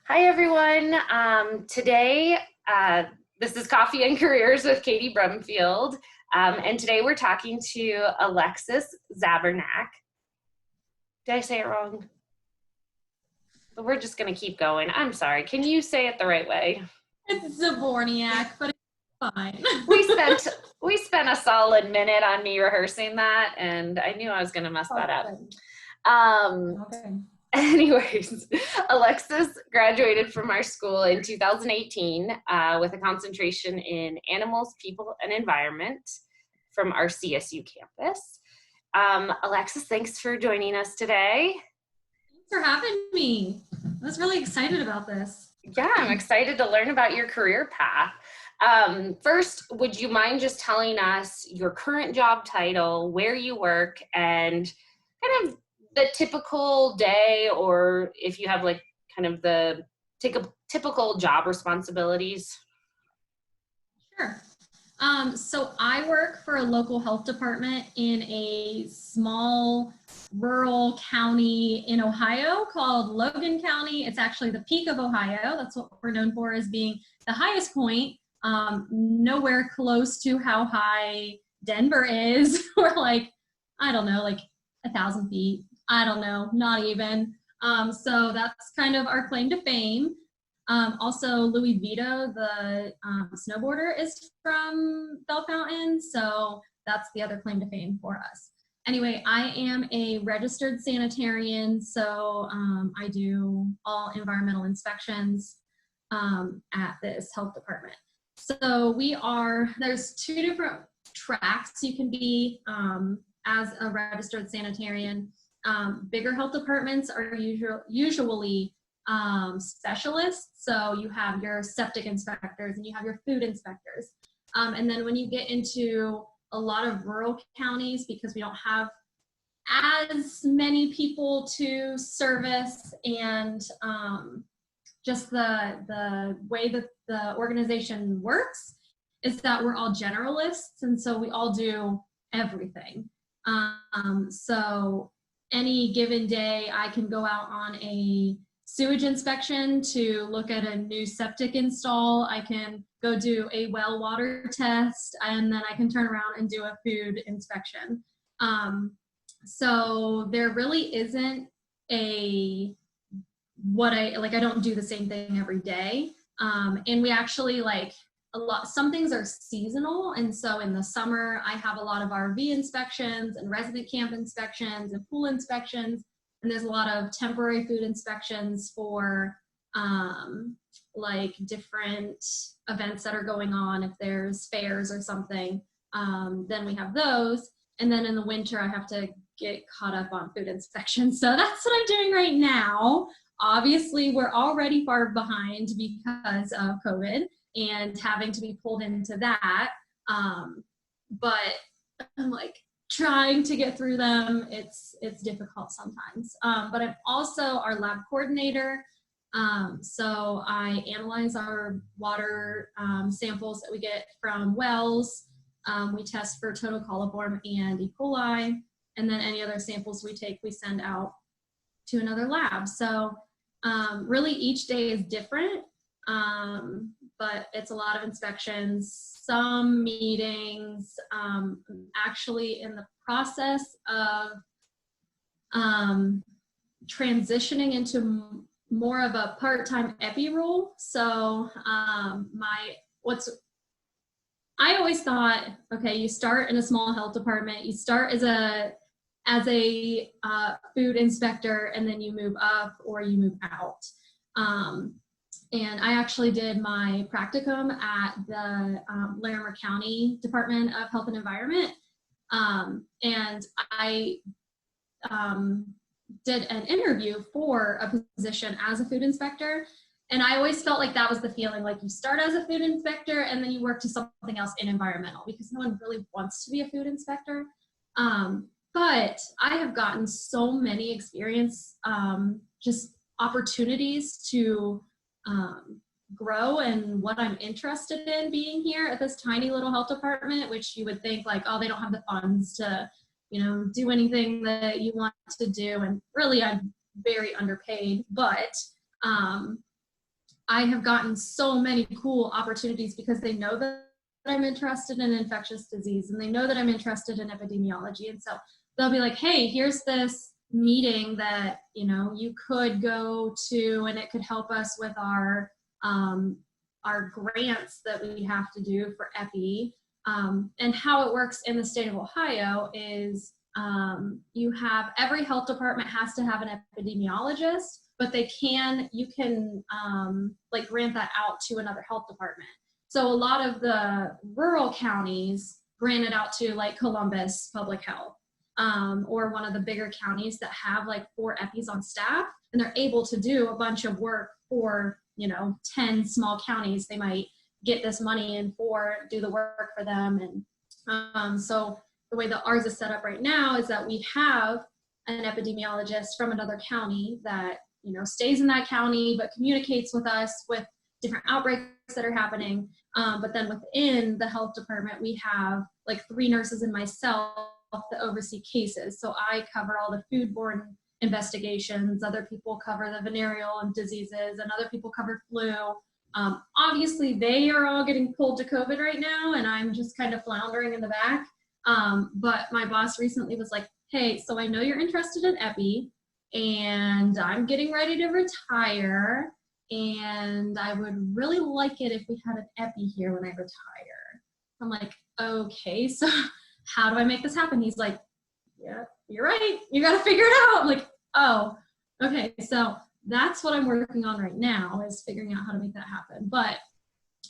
Hi, everyone. Today, this is Coffee and Careers with Katie Brumfield. And today we're talking to Alexis Zaborniak. Did I say it wrong? But we're just going to keep going. I'm sorry. Can you say it the right way? It's Zaborniak, but it's fine. We spent a solid minute on me rehearsing that, and I knew I was going to mess that up. Okay. Anyways, Alexis graduated from our school in 2018 with a concentration in animals, people, and environment from our CSU campus. Alexis, thanks for joining us today. Thanks for having me. I was really excited about this. Yeah, I'm excited to learn about your career path. First, would you mind just telling us your current job title, where you work, and kind of the typical day, or if you have like kind of the typical job responsibilities? Sure. So I work for a local health department in a small rural county in Ohio called Logan County. It's actually the peak of Ohio. That's what we're known for, as being the highest point. Nowhere close to how high Denver is. We're like, I don't know, like 1,000 feet. I don't know, not even. So that's kind of our claim to fame. Also, Louis Vito, the snowboarder, is from Bell Fountain, so that's the other claim to fame for us. Anyway, I am a registered sanitarian, so I do all environmental inspections at this health department. So there's two different tracks you can be as a registered sanitarian. Bigger health departments are usually specialists. So you have your septic inspectors and you have your food inspectors. And then when you get into a lot of rural counties, because we don't have as many people to service, and just the way that the organization works is that we're all generalists, and so we all do everything. So any given day, I can go out on a sewage inspection to look at a new septic install. I can go do a well water test, and then I can turn around and do a food inspection. So there really isn't I don't do the same thing every day. And we actually some things are seasonal. And so in the summer, I have a lot of RV inspections and resident camp inspections and pool inspections. And there's a lot of temporary food inspections for different events that are going on. If there's fairs or something, then we have those. And then in the winter, I have to get caught up on food inspections. So that's what I'm doing right now. Obviously, we're already far behind because of COVID and having to be pulled into that. But I'm trying to get through them. It's difficult sometimes. But I'm also our lab coordinator. So I analyze our water samples that we get from wells. We test for total coliform and E. coli. And then any other samples we take, we send out to another lab. So really each day is different, but it's a lot of inspections, some meetings. Actually in the process of transitioning into more of a part-time epi role. So I always thought, okay, you start in a small health department, you start as a food inspector, and then you move up or you move out. And I actually did my practicum at the Larimer County Department of Health and Environment. And I did an interview for a position as a food inspector. And I always felt like that was the feeling, like you start as a food inspector and then you work to something else in environmental, because no one really wants to be a food inspector. But I have gotten so many experience, just opportunities to grow and what I'm interested in being here at this tiny little health department, which you would think like, oh, they don't have the funds to, do anything that you want to do. And really, I'm very underpaid, but I have gotten so many cool opportunities because they know that I'm interested in infectious disease and they know that I'm interested in epidemiology. And so they'll be like, hey, here's this meeting that, you know, you could go to and it could help us with our grants that we have to do for epi. And how it works in the state of Ohio is you have, every health department has to have an epidemiologist, but you can like grant that out to another health department. So a lot of the rural counties grant it out to like Columbus Public Health or one of the bigger counties that have like 4 EPIs on staff, and they're able to do a bunch of work for, you know, 10 small counties. They might get this money in for, do the work for them. And so the way that ours is set up right now is that we have an epidemiologist from another county that, you know, stays in that county but communicates with us with different outbreaks that are happening. But then within the health department, we have like 3 nurses and myself that oversee cases. So I cover all the foodborne investigations, other people cover the venereal and diseases, and other people cover flu. Obviously, they are all getting pulled to COVID right now, and I'm just kind of floundering in the back. But my boss recently was like, hey, so I know you're interested in epi, and I'm getting ready to retire, and I would really like it if we had an epi here when I retire. I'm like, okay, so how do I make this happen? He's like, yeah, you're right. You got to figure it out. I'm like, oh, okay. So that's what I'm working on right now, is figuring out how to make that happen. But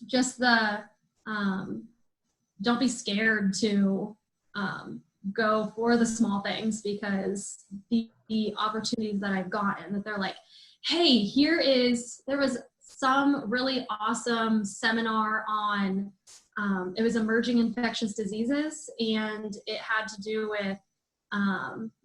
just the, don't be scared to go for the small things, because the opportunities that I've gotten, that they're like, hey, there was some really awesome seminar on, it was emerging infectious diseases, and it had to do with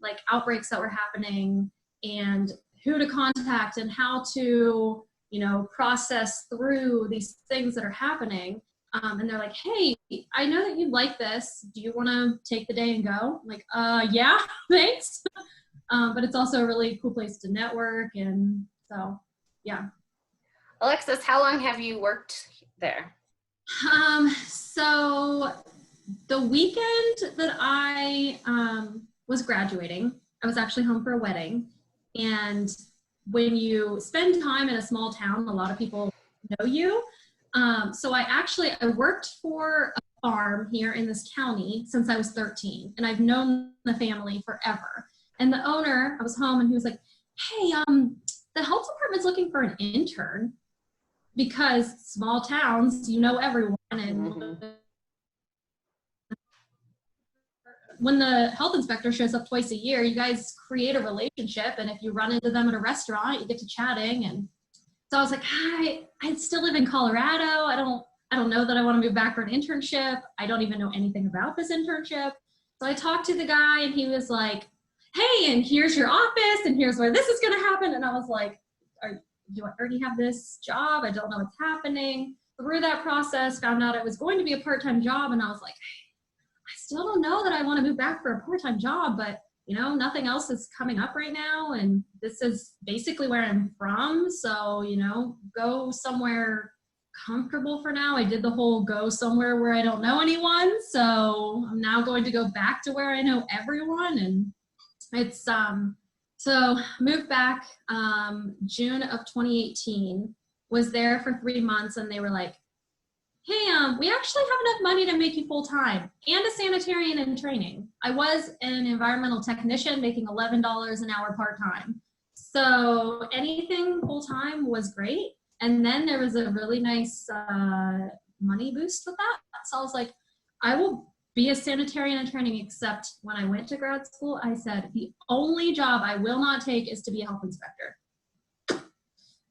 like outbreaks that were happening and who to contact and how to, you know, process through these things that are happening. And they're like, hey, I know that you like this. Do you want to take the day and go? I'm like, yeah, thanks. But it's also a really cool place to network. And so, yeah. Alexis, how long have you worked there? So the weekend that I was graduating, I was actually home for a wedding. And when you spend time in a small town, a lot of people know you. So I worked for a farm here in this county since I was 13, and I've known the family forever. And the owner, I was home, and he was like, hey, the health department's looking for an intern, because small towns, you know everyone. And when the health inspector shows up twice a year, you guys create a relationship, and if you run into them at a restaurant, you get to chatting. And so I was like, I still live in Colorado. I don't know that I want to move back for an internship. I don't even know anything about this internship. So I talked to the guy, and he was like, hey, and here's your office, and here's where this is going to happen. And I was like, do I already have this job? I don't know what's happening. Through that process, found out it was going to be a part-time job, and I was like, I still don't know that I want to move back for a part-time job, but you know, nothing else is coming up right now, and this is basically where I'm from, so, you know, go somewhere comfortable for now. I did the whole go somewhere where I don't know anyone, so I'm now going to go back to where I know everyone. And it's so moved back June of 2018, was there for 3 months, and they were like, hey, we actually have enough money to make you full-time and a sanitarian in training. I was an environmental technician making $11 an hour part-time. So anything full-time was great. And then there was a really nice money boost with that. So I was like, I will be a sanitarian in training, except when I went to grad school, I said, the only job I will not take is to be a health inspector.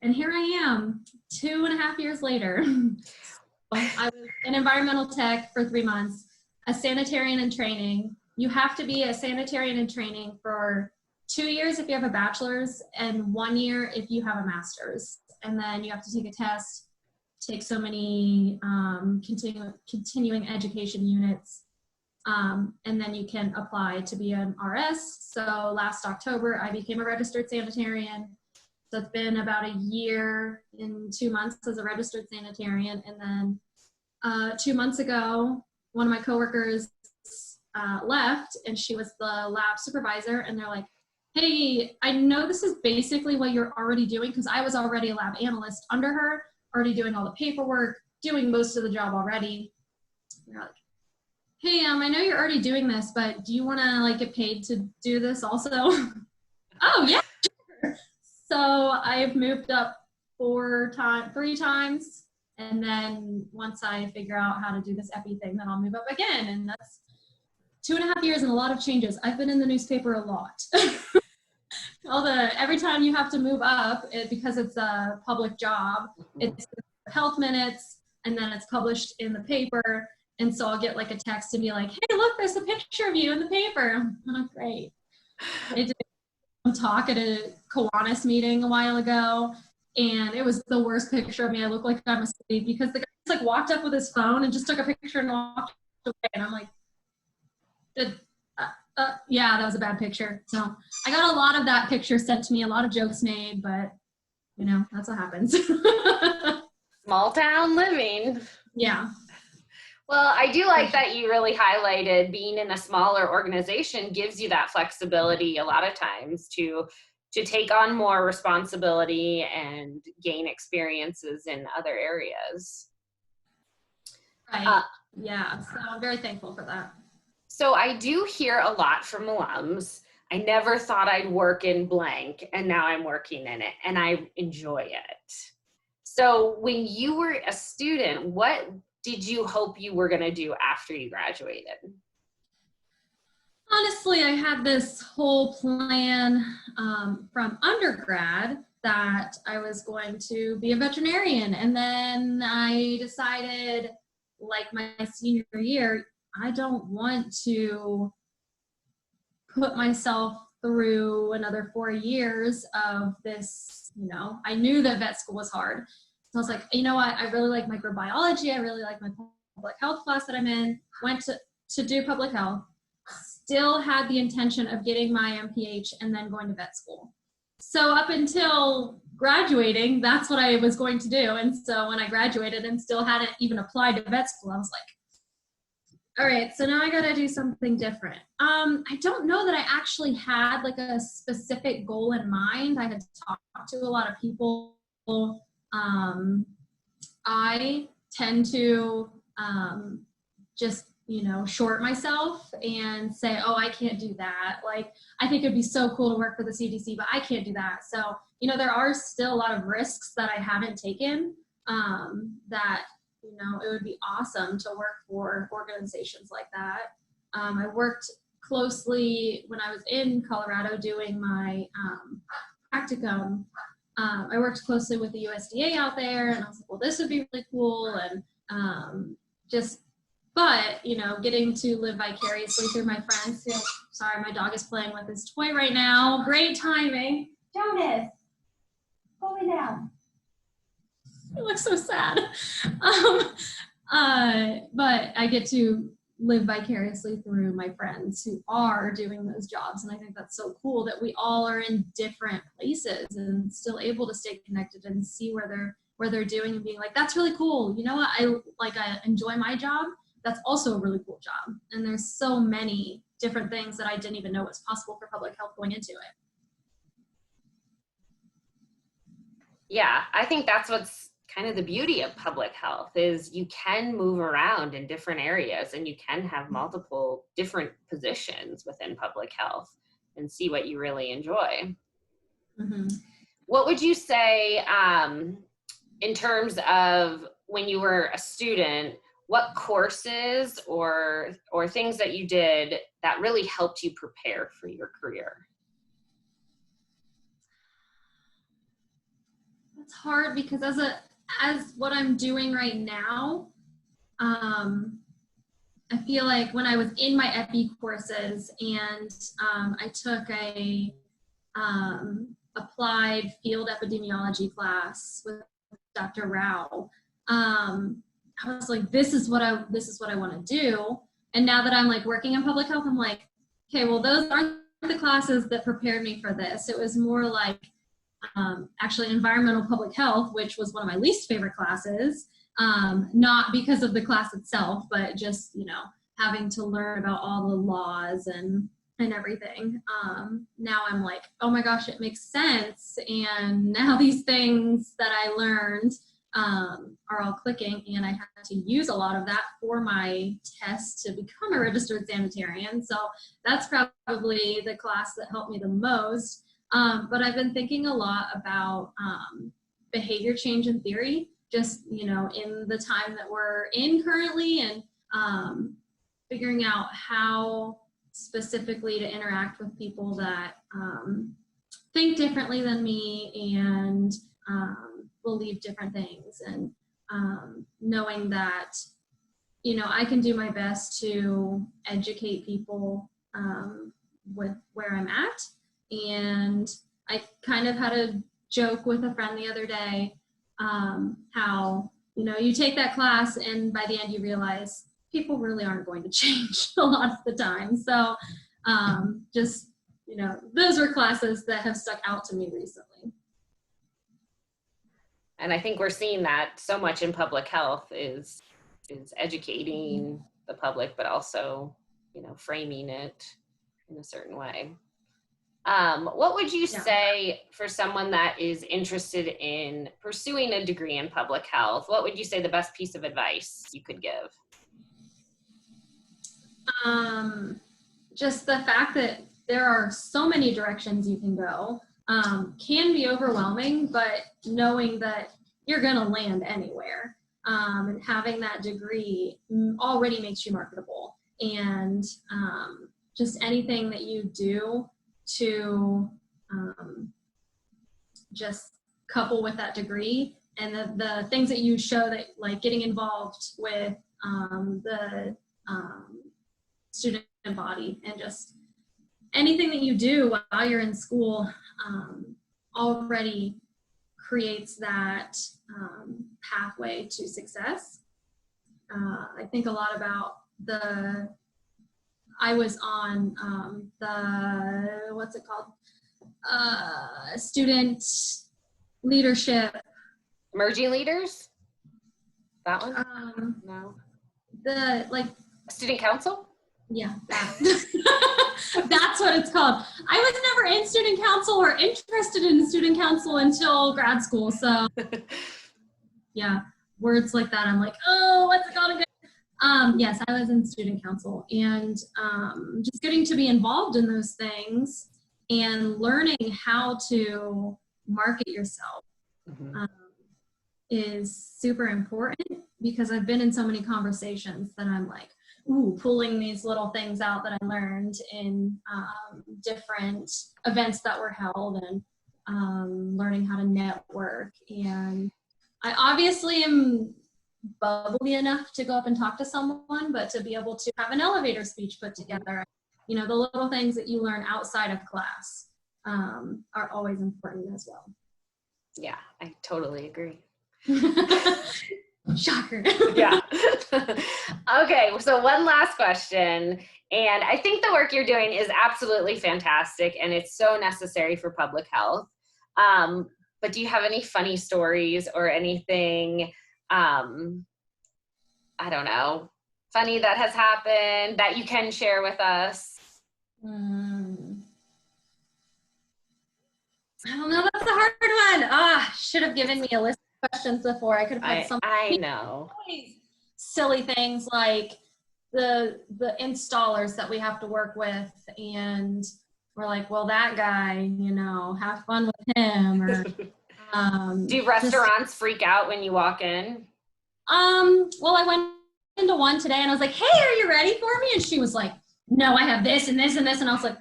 And here I am, 2.5 years later. I was an environmental tech for 3 months, a sanitarian in training. You have to be a sanitarian in training for 2 years if you have a bachelor's, and 1 year if you have a master's. And then you have to take a test, take so many continuing education units, and then you can apply to be an RS. So last October, I became a registered sanitarian. it's been about a year and 2 months as a registered sanitarian. And then 2 months ago, one of my coworkers left, and she was the lab supervisor, and they're like, hey, I know this is basically what you're already doing, because I was already a lab analyst under her, already doing all the paperwork, doing most of the job already. They're like, hey, I know you're already doing this, but do you want to like get paid to do this also? Oh yeah, sure. So I've moved up 3 times, and then once I figure out how to do this epi thing, then I'll move up again, and that's 2.5 years and a lot of changes. I've been in the newspaper a lot. Every time you have to move up, because it's a public job, it's health minutes, and then it's published in the paper. And so I'll get like a text and be like, hey, look, there's a picture of you in the paper. Oh, great. I did a talk at a Kiwanis meeting a while ago, and it was the worst picture of me. I look like I'm asleep because the guy just like walked up with his phone and just took a picture and walked away. And I'm like, yeah, that was a bad picture. So I got a lot of that picture sent to me, a lot of jokes made, but you know, that's what happens. Small town living. Yeah. Well, I do like that you really highlighted being in a smaller organization gives you that flexibility a lot of times to take on more responsibility and gain experiences in other areas. Right. Yeah. So I'm very thankful for that. So I do hear a lot from alums. I never thought I'd work in blank, and now I'm working in it, and I enjoy it. So when you were a student, what did you hope you were going to do after you graduated? Honestly, I had this whole plan from undergrad that I was going to be a veterinarian. And then I decided, like my senior year, I don't want to put myself through another 4 years of this, you know, I knew that vet school was hard. So I was like, you know what, I really like microbiology. I really like my public health class that I'm in. Went to do public health. Still had the intention of getting my MPH and then going to vet school. So up until graduating, that's what I was going to do. And so when I graduated and still hadn't even applied to vet school, I was like, all right, so now I got to do something different. I don't know that I actually had like a specific goal in mind. I had talked to a lot of people. I tend to just, you know, short myself and say, oh, I can't do that. Like, I think it'd be so cool to work for the CDC, but I can't do that. So, you know, there are still a lot of risks that I haven't taken that, you know, it would be awesome to work for organizations like that. I worked closely when I was in Colorado doing my practicum. I worked closely with the USDA out there, and I was like, well, this would be really cool. And but, you know, getting to live vicariously through my friends. Sorry, my dog is playing with his toy right now. Great timing. Jonas, pull me down. It looks so sad. But I get to live vicariously through my friends who are doing those jobs. And I think that's so cool that we all are in different places and still able to stay connected and see where they're doing and being like, that's really cool. You know what? I enjoy my job. That's also a really cool job. And there's so many different things that I didn't even know was possible for public health going into it. Yeah, I think that's what's kind of the beauty of public health is you can move around in different areas and you can have multiple different positions within public health and see what you really enjoy. Mm-hmm. What would you say in terms of when you were a student, what courses or things that you did that really helped you prepare for your career? It's hard because as what I'm doing right now, I feel like when I was in my epi courses and I took a applied field epidemiology class with Dr. Rao, I was like, this is what I want to do. And now that I'm like working in public health, I'm like, okay, well, those aren't the classes that prepared me for this. It was more like actually environmental public health, which was one of my least favorite classes, not because of the class itself, but just, you know, having to learn about all the laws and everything. Now I'm like, oh my gosh, it makes sense. And now these things that I learned are all clicking, and I had to use a lot of that for my test to become a registered sanitarian. So that's probably the class that helped me the most. But I've been thinking a lot about behavior change in theory, just, you know, in the time that we're in currently, and figuring out how specifically to interact with people that think differently than me and believe different things, and knowing that, you know, I can do my best to educate people with where I'm at. And I kind of had a joke with a friend the other day, how, you know, you take that class and by the end you realize people really aren't going to change a lot of the time. So just, you know, those are classes that have stuck out to me recently. And I think we're seeing that so much in public health is educating the public, but also, you know, framing it in a certain way. What would you say for someone that is interested in pursuing a degree in public health? What would you say the best piece of advice you could give? Just the fact that there are so many directions you can go can be overwhelming, but knowing that you're going to land anywhere, and having that degree already makes you marketable. And just anything that you do to just couple with that degree, and the things that you show, that like getting involved with the student body, and just anything that you do while you're in school already creates that pathway to success. I think a lot about I was on what's it called? Student leadership. Emerging leaders? That one? No. Student council? Yeah, that's what it's called. I was never in student council or interested in student council until grad school. So yeah, words like that, I'm like, oh, what's it called again? Yes, I was in student council, and just getting to be involved in those things and learning how to market yourself is super important, because I've been in so many conversations that I'm like, ooh, pulling these little things out that I learned in different events that were held, and learning how to network. And I obviously am bubbly enough to go up and talk to someone, but to be able to have an elevator speech put together, you know, the little things that you learn outside of class are always important as well. Yeah, I totally agree. Shocker. Yeah. Okay, so one last question. And I think the work you're doing is absolutely fantastic, and it's so necessary for public health. But do you have any funny stories or anything, I don't know, funny that has happened that you can share with us? I don't know, that's a hard one. Should have given me a list of questions before. I could have had some. I know. Silly things like the installers that we have to work with, and we're like, well, that guy, you know, have fun with him. Or do restaurants freak out when you walk in? Well, I went into one today and I was like, hey, are you ready for me? And she was like, no, I have this and this and this. And I was like,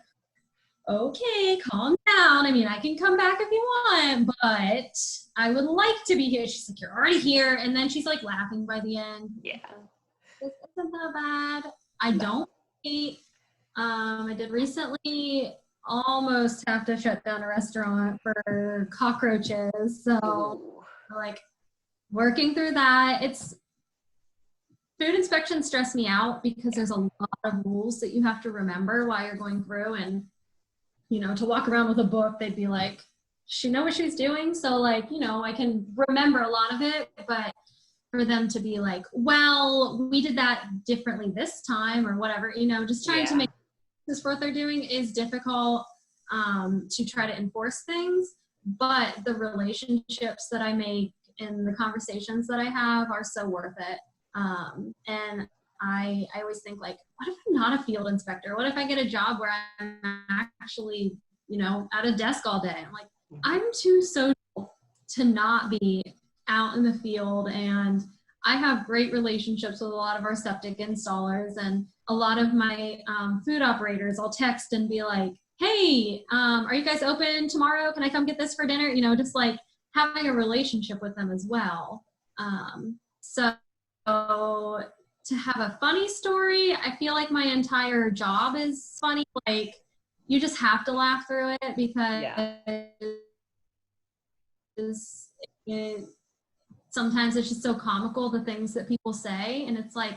okay, calm down. I mean, I can come back if you want, but I would like to be here. She's like, you're already here. And then she's like laughing by the end. Yeah. This isn't that bad. I don't hate. I did recently almost have to shut down a restaurant for cockroaches. So like working through that. Food inspections stress me out because there's a lot of rules that you have to remember while you're going through, and you know, to walk around with a book, they'd be like, she know what she was doing. So like, you know, I can remember a lot of it, but for them to be like, well, we did that differently this time or whatever, you know, just trying to Yeah. make this for what they're doing is difficult, to try to enforce things. But the relationships that I make and the conversations that I have are so worth it. And I always think like, what if I'm not a field inspector? What if I get a job where I'm actually, you know, at a desk all day? I'm like, I'm too social to not be out in the field. And I have great relationships with a lot of our septic installers and a lot of my food operators. I'll text and be like, hey, are you guys open tomorrow? Can I come get this for dinner? You know, just like having a relationship with them as well. So to have a funny story, I feel like my entire job is funny. Like you just have to laugh through it because Yeah. it, sometimes it's just so comical the things that people say, and it's like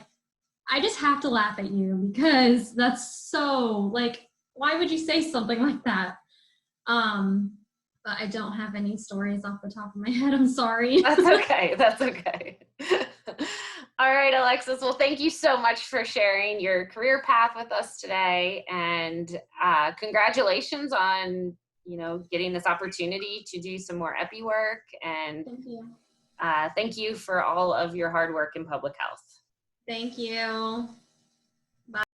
I just have to laugh at you because that's so like, why would you say something like that? But I don't have any stories off the top of my head. I'm sorry. That's okay. That's okay. All right, Alexis. Well, thank you so much for sharing your career path with us today, and congratulations on, you know, getting this opportunity to do some more epi work. And Thank you. thank you for all of your hard work in public health. Thank you.